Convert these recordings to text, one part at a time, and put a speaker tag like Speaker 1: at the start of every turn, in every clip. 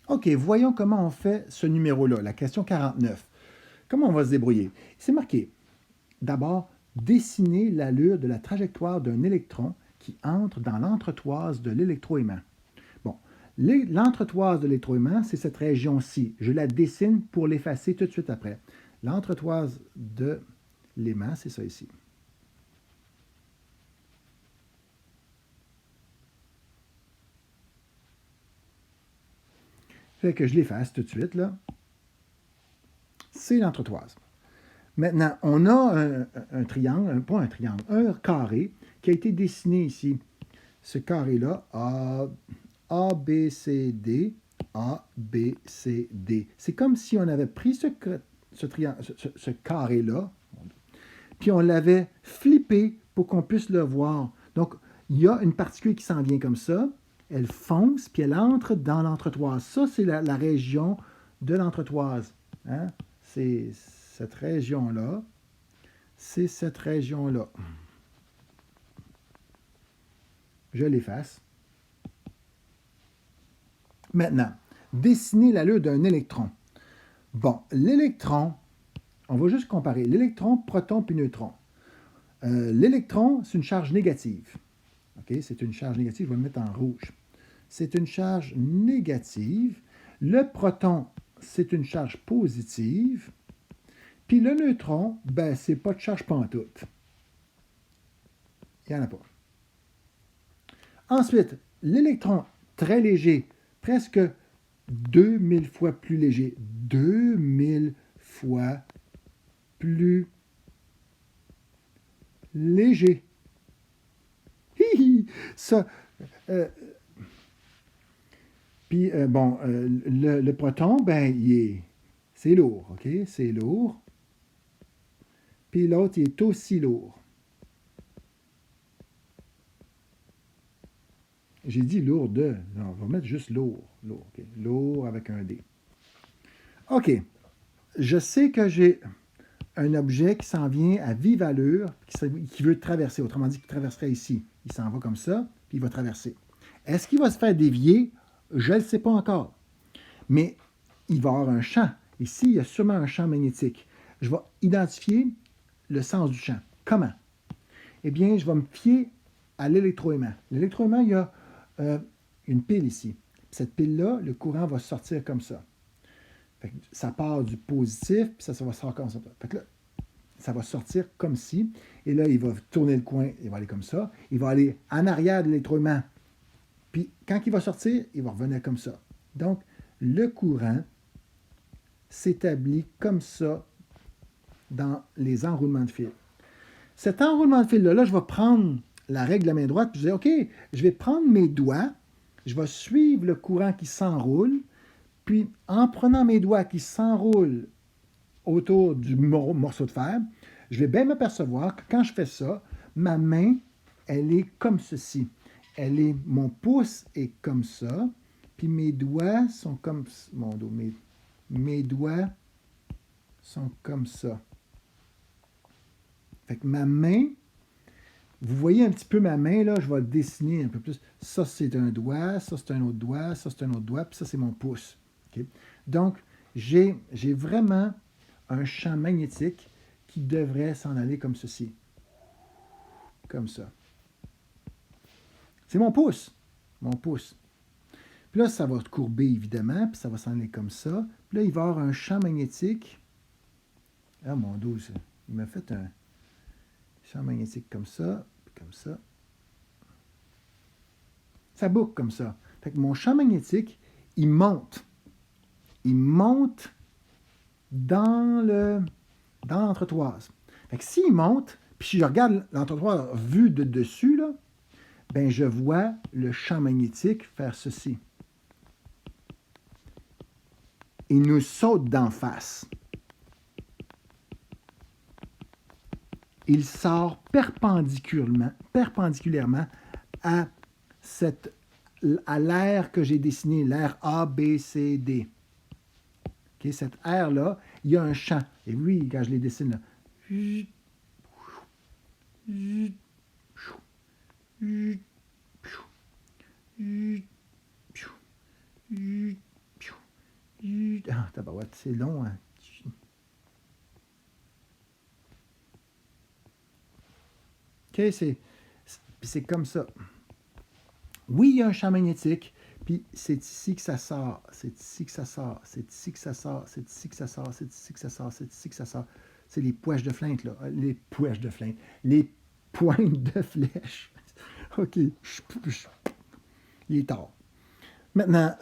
Speaker 1: OK, voyons comment on fait ce numéro-là, la question 49. Comment on va se débrouiller? C'est marqué, d'abord, dessiner l'allure de la trajectoire d'un électron qui entre dans l'entretoise de l'électroaimant. Bon, l'entretoise de l'électroaimant, c'est cette région-ci. Je la dessine pour l'effacer tout de suite après. L'entretoise de l'aimant, c'est ça ici. Fait que je l'efface tout de suite, là. C'est l'entretoise. Maintenant, on a un triangle, pas un triangle, un carré qui a été dessiné ici. Ce carré-là, A, B, C, D, A, B, C, D. C'est comme si on avait pris ce carré-là, puis on l'avait flippé pour qu'on puisse le voir. Donc, il y a une particule qui s'en vient comme ça, elle fonce, puis elle entre dans l'entretoise. Ça, c'est la région de l'entretoise. Hein? C'est cette région-là. C'est cette région-là. Je l'efface. Maintenant, dessiner l'allure d'un électron. Bon, l'électron, on va juste comparer. L'électron, proton puis neutron. L'électron, c'est une charge négative. OK? C'est une charge négative, je vais le mettre en rouge. C'est une charge négative. Le proton, c'est une charge positive. Puis le neutron, ben, c'est pas de charge pantoute. Il n'y en a pas. Ensuite, l'électron, très léger, presque 2000 fois plus léger. 2000 fois plus léger. Hi, ça. euh, Puis, bon, le proton, ben, c'est lourd, OK? C'est lourd. Puis l'autre, il est aussi lourd. J'ai dit lourde. Non, on va mettre juste lourd. Lourd, OK? Lourd avec un D. OK. Je sais que j'ai un objet qui s'en vient à vive allure, qui veut traverser. Autrement dit, qui traverserait ici. Il s'en va comme ça, puis il va traverser. Est-ce qu'il va se faire dévier? Je ne le sais pas encore. Mais il va y avoir un champ. Ici, il y a sûrement un champ magnétique. Je vais identifier le sens du champ. Comment? Eh bien, je vais me fier à l'électroaimant. L'électroaimant, il y a une pile ici. Cette pile-là, le courant va sortir comme ça. Fait que ça part du positif, puis ça va sortir comme ça. Fait que là, ça va sortir comme ci. Et là, il va tourner le coin, il va aller comme ça. Il va aller en arrière de l'électroaimant. Puis quand il va sortir, il va revenir comme ça. Donc, le courant s'établit comme ça dans les enroulements de fil. Cet enroulement de fil-là, là, je vais prendre la règle de la main droite, puis je vais dire, OK, je vais prendre mes doigts, je vais suivre le courant qui s'enroule, puis en prenant mes doigts qui s'enroulent autour du morceau de fer, je vais bien m'apercevoir que quand je fais ça, ma main, elle est comme ceci. Mon pouce est comme ça, puis mes doigts sont comme mes doigts sont comme ça. Fait que ma main, vous voyez un petit peu ma main, là, je vais le dessiner un peu plus. Ça, c'est un doigt, ça, c'est un autre doigt, ça, c'est un autre doigt, puis ça, c'est mon pouce. Okay? Donc, j'ai vraiment un champ magnétique qui devrait s'en aller comme ceci. Comme ça. C'est mon pouce. Mon pouce. Puis là, ça va courber, évidemment, puis ça va s'en aller comme ça. Puis là, il va y avoir un champ magnétique. Ah, mon Dieu, il m'a fait un champ magnétique comme ça, puis comme ça. Ça boucle comme ça. Fait que mon champ magnétique, il monte. Il monte dans l'entretoise. Fait que s'il monte, puis si je regarde l'entretoise vue de dessus, là, ben je vois le champ magnétique faire ceci. Il nous saute d'en face. Il sort perpendiculairement à, à l'aire que j'ai dessinée, l'aire A, B, C, D. Okay, cette aire-là, il y a un champ. Et oui, quand je les dessine là, Ah, tabarouette, c'est long. Hein. OK, c'est comme ça. Oui, il y a un champ magnétique, puis c'est ici que ça sort, c'est ici que ça sort, c'est ici que ça sort, c'est ici que ça sort, c'est ici que ça sort, c'est ici que ça sort. C'est les poèches de flinte, là. Les poèches de flinte. Les pointes de flèche. OK. Il est tard. Maintenant,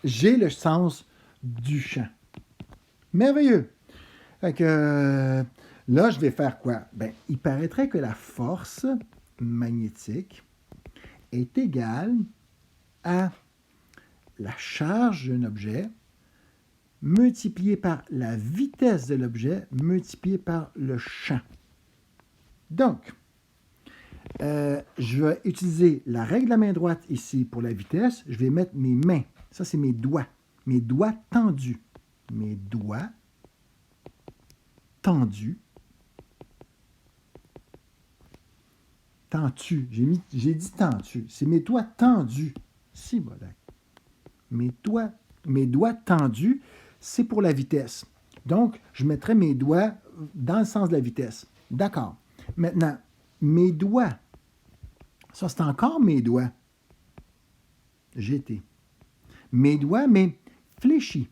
Speaker 1: j'ai le sens du champ. Merveilleux. Fait que là, je vais faire quoi? Ben, il paraîtrait que la force magnétique est égale à la charge d'un objet multiplié par la vitesse de l'objet multiplié par le champ. Donc, je vais utiliser la règle de la main droite ici pour la vitesse. Je vais mettre mes mains. Ça, c'est mes doigts. Mes doigts tendus. Mes doigts tendus. Tendu. J'ai dit tendu. C'est mes doigts tendus. Si, voilà. Mes doigts tendus, c'est pour la vitesse. Donc, je mettrai mes doigts dans le sens de la vitesse. D'accord. Maintenant, mes doigts. Ça, c'est encore mes doigts. GT. Mes doigts, mais fléchis.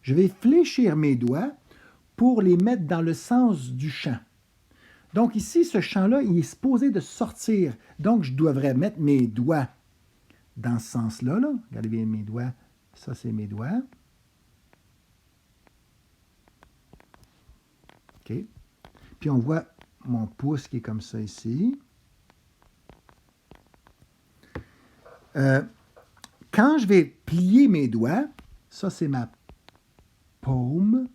Speaker 1: Je vais fléchir mes doigts pour les mettre dans le sens du champ. Donc ici, ce champ-là, il est supposé de sortir. Donc, je devrais mettre mes doigts dans ce sens-là. Là. Regardez bien mes doigts. Ça, c'est mes doigts. OK. Puis on voit mon pouce qui est comme ça ici. Quand je vais plier mes doigts, ça, c'est ma paume.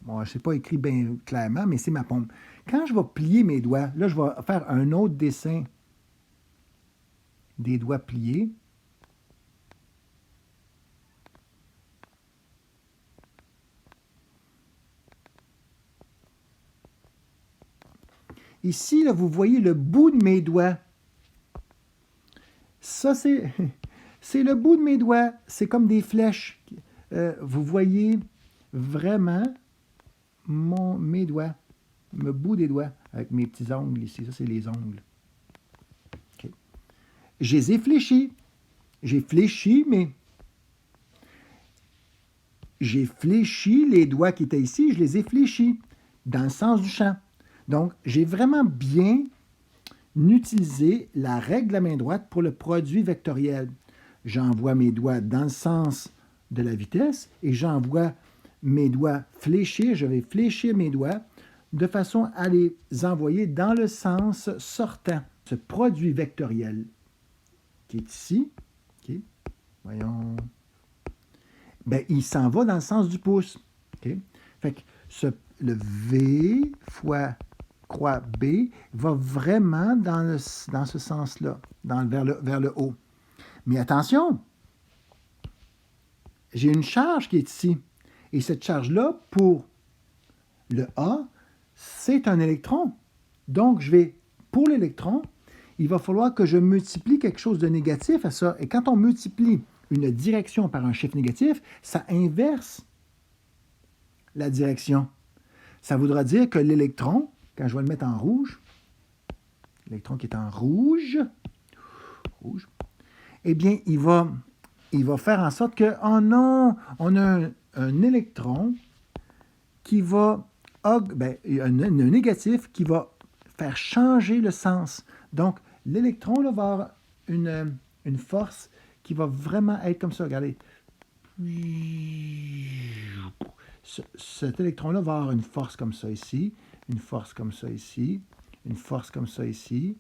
Speaker 1: Bon, je ne sais pas écrit bien clairement, mais c'est ma paume. Quand je vais plier mes doigts, là, je vais faire un autre dessin des doigts pliés. Ici, là, vous voyez le bout de mes doigts. Ça, c'est le bout de mes doigts. C'est comme des flèches. Vous voyez vraiment mes doigts, le bout des doigts, avec mes petits ongles ici. Ça, c'est les ongles. Okay. Je les ai fléchis. J'ai fléchi, mais j'ai fléchi les doigts qui étaient ici, je les ai fléchis dans le sens du champ. Donc, j'ai vraiment bien utilisé la règle de la main droite pour le produit vectoriel. J'envoie mes doigts dans le sens de la vitesse et j'envoie mes doigts fléchir. Je vais fléchir mes doigts de façon à les envoyer dans le sens sortant. Ce produit vectoriel qui est ici, okay. Voyons, ben, il s'en va dans le sens du pouce. Okay. Fait que le V fois croix B va vraiment dans ce sens-là, vers le haut. Mais attention, j'ai une charge qui est ici. Et cette charge-là, pour le A, c'est un électron. Donc, pour l'électron, il va falloir que je multiplie quelque chose de négatif à ça. Et quand on multiplie une direction par un chiffre négatif, ça inverse la direction. Ça voudra dire que l'électron, quand je vais le mettre en rouge, l'électron qui est en rouge, eh bien, il va faire en sorte que, oh non, on a un électron qui va, un négatif qui va faire changer le sens. Donc, l'électron là, va avoir une force qui va vraiment être comme ça. Regardez. Cet électron-là va avoir une force comme ça ici, une force comme ça ici, une force comme ça ici,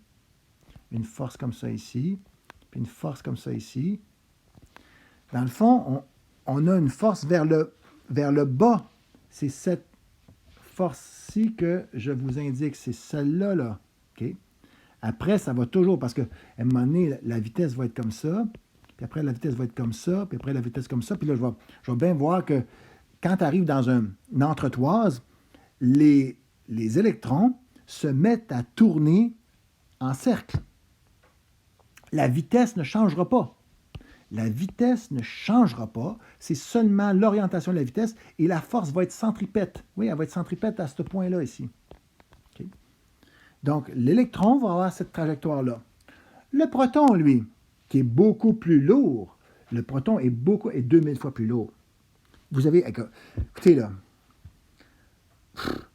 Speaker 1: une force comme ça ici, puis une force comme ça ici. Dans le fond, on a une force vers le bas. C'est cette force-ci que je vous indique. C'est celle-là, là. Okay? Après, ça va toujours, parce qu'à un moment donné, la vitesse va être comme ça, puis après, la vitesse va être comme ça, puis après, la vitesse comme ça. Puis là, je vais bien voir que quand tu arrives dans une entretoise, les électrons se mettent à tourner en cercle. La vitesse ne changera pas. La vitesse ne changera pas, c'est seulement l'orientation de la vitesse et la force va être centripète. Oui, elle va être centripète à ce point-là ici. Okay. Donc, l'électron va avoir cette trajectoire-là. Le proton, lui, qui est beaucoup plus lourd, le proton est 2000 fois plus lourd. Vous avez, écoutez là,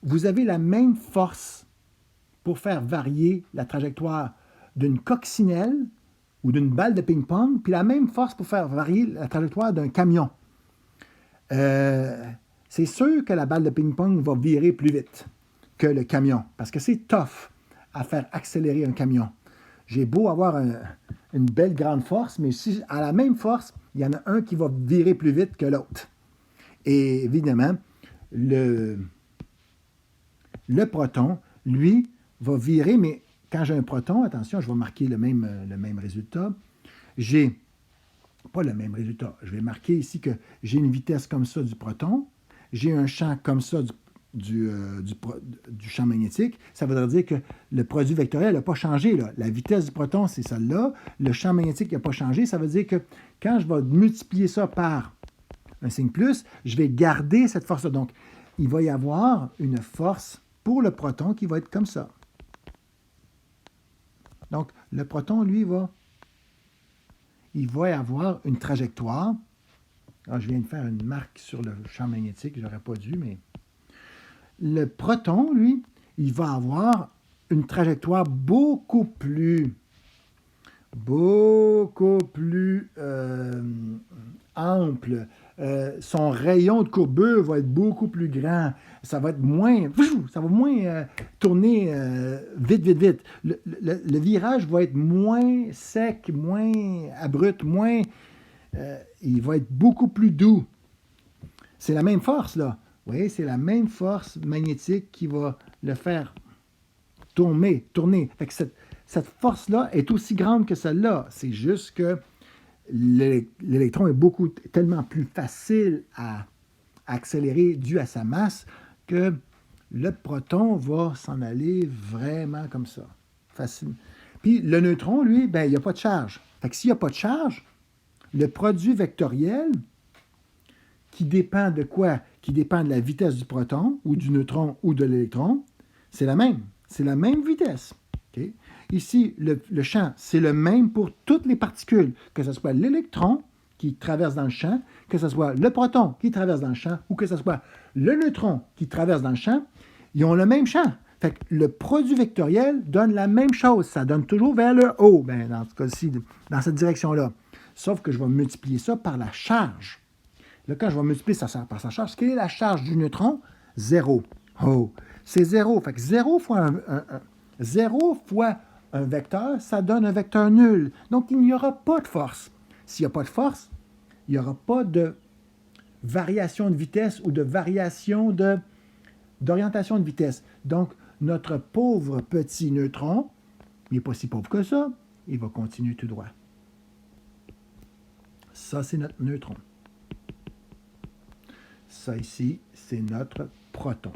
Speaker 1: vous avez la même force pour faire varier la trajectoire d'une coccinelle ou d'une balle de ping-pong, puis la même force pour faire varier la trajectoire d'un camion. C'est sûr que la balle de ping-pong va virer plus vite que le camion, parce que c'est tough à faire accélérer un camion. J'ai beau avoir une belle grande force, mais si à la même force, il y en a un qui va virer plus vite que l'autre. Et évidemment, le proton, lui, va virer, mais quand j'ai un proton, attention, je vais marquer le même résultat. J'ai pas le même résultat. Je vais marquer ici que j'ai une vitesse comme ça du proton, j'ai un champ comme ça du champ magnétique. Ça voudrait dire que le produit vectoriel n'a pas changé. Là. La vitesse du proton, c'est celle-là. Le champ magnétique n'a pas changé. Ça veut dire que quand je vais multiplier ça par un signe plus, je vais garder cette force-là. Donc, il va y avoir une force pour le proton qui va être comme ça. Donc, le proton, lui, il va avoir une trajectoire. Alors, je viens de faire une marque sur le champ magnétique, je n'aurais pas dû, mais le proton, lui, il va avoir une trajectoire beaucoup plus ample. Son rayon de courbure va être beaucoup plus grand. Ça va moins tourner vite. Le virage va être moins sec, moins abrupt, il va être beaucoup plus doux. C'est la même force, là. Oui, c'est la même force magnétique qui va le faire tourner. Fait que cette force-là est aussi grande que celle-là. C'est juste que l'électron est tellement plus facile à accélérer dû à sa masse que le proton va s'en aller vraiment comme ça. Facile. Puis le neutron, lui, il n'y a pas de charge. Fait que s'il n'y a pas de charge, le produit vectoriel, qui dépend de quoi? Qui dépend de la vitesse du proton, ou du neutron, ou de l'électron, c'est la même. C'est la même vitesse. Okay? Ici, le champ, c'est le même pour toutes les particules, que ce soit l'électron qui traverse dans le champ, que ce soit le proton qui traverse dans le champ, ou que ce soit le neutron qui traverse dans le champ, ils ont le même champ. Fait que le produit vectoriel donne la même chose. Ça donne toujours vers le haut, dans ce cas-ci, dans cette direction-là. Sauf que je vais multiplier ça par la charge. Là, quand je vais multiplier ça par sa charge, quelle est la charge du neutron? 0. Oh, c'est 0. Fait que 0 fois 0 fois un vecteur, ça donne un vecteur nul. Donc, il n'y aura pas de force. S'il n'y a pas de force, il n'y aura pas de variation de vitesse ou de variation d'orientation de vitesse. Donc, notre pauvre petit neutron, il n'est pas si pauvre que ça, il va continuer tout droit. Ça, c'est notre neutron. Ça ici, c'est notre proton.